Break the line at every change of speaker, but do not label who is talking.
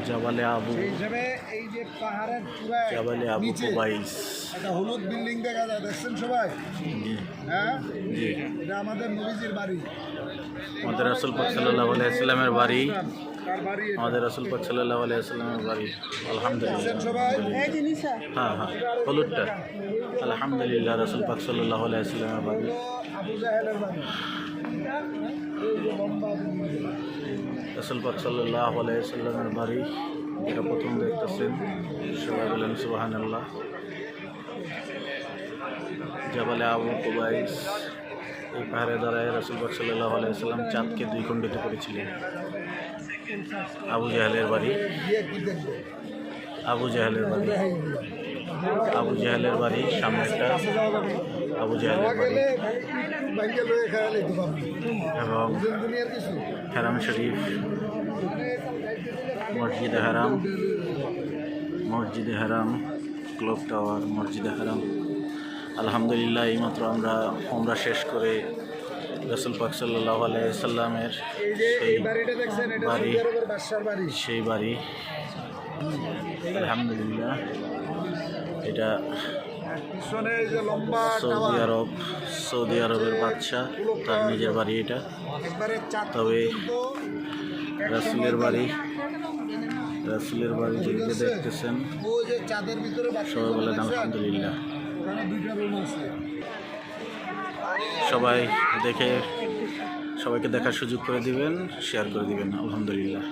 জাবালে আবু,
এই যে পাহাড়ের চূড়ায়
জাবালে আবু
নিচে
কুবাইস।
একটা হলুদ বিল্ডিং দেখা যায়, দেখছেন সবাই?
জি
হ্যাঁ,
জি,
এটা আমাদের নবীজির বাড়ি।
আমাদের রাসূল পাক সাল্লাল্লাহু আলাইহি ওয়াসাল্লামের বাড়ি,
তার বাড়ি এটা।
আমাদের রাসূল পাক সাল্লাল্লাহু আলাইহি ওয়াসাল্লামের বাড়ি। আলহামদুলিল্লাহ।
দেখছেন সবাই?
হ্যাঁ হ্যাঁ, হলুদটা। আলহামদুলিল্লাহ, রাসূল পাক সাল্লাল্লাহু আলাইহি ওয়াসাল্লামের বাড়ি।
হলো আবু জাহেলের বাড়ি। এই যে লম্বা বিল্ডিং।
রাসূল পাক সাল্লাল্লাহু আলাইহি ওয়াসাল্লামের বাড়ি, এটা প্রথম দেখতেছেন। সবাই বলেন সুবহানাল্লাহ। জাবালে আবু কুবাইস, এই পাহাড়ে দাঁড়ায় রাসূল পাক সাল্লাল্লাহু আলাইহি ওয়াসাল্লাম চাঁদকে দুই খণ্ডিত করেছিলেন। আবু জাহেলের বাড়ি,
গিয়ে কি দেখবে?
আবু জাহেলের বাড়ি, আবু জাহেলের বাড়ি। সামনে একটা আবু জাহেলের বাড়ি
ভাঙ্গে লয়ে খেয়ালে দিবাম
এবং
দুনিয়ার কিছু
হারাম শরীফ, মসজিদে হারাম, মসজিদে হারাম, ক্লক টাওয়ার, মসজিদে হারাম। আলহামদুলিল্লাহ, এইমাত্র আমরা শেষ করে রাসূল পাক সাল্লাল্লাহু আলাইহি ওয়াসাল্লামের
এই যে
সেই
এই বাড়িটা দেখছেন, এটা
বাড়ি,
সৌদি আরবের বাদশার বাড়ি।
সেই বাড়ি। আলহামদুলিল্লাহ, এটা
পিছনে এই যে লম্বা
সৌদি
টাওয়ার,
আরব, সৌদি আরবের বাদশাহ, তার নিজের বাড়ি এটা।
একবারে চাঁদ
তবে
পর্যন্ত এক
রাসূলের
সময়
বাড়ি, রাসূলের বাড়ি যেদিকে দেখতেছেন,
ওই যে চাঁদের ভিতরে বাচ্চা
সবাই বলেন
দেখছেন?
আলহামদুলিল্লাহ।
ওখানে দুইটা রুম আছে।
সবাই দেখে, সবাইকে দেখার সুযোগ করে দিবেন, শেয়ার করে দিবেন। আলহামদুলিল্লাহ।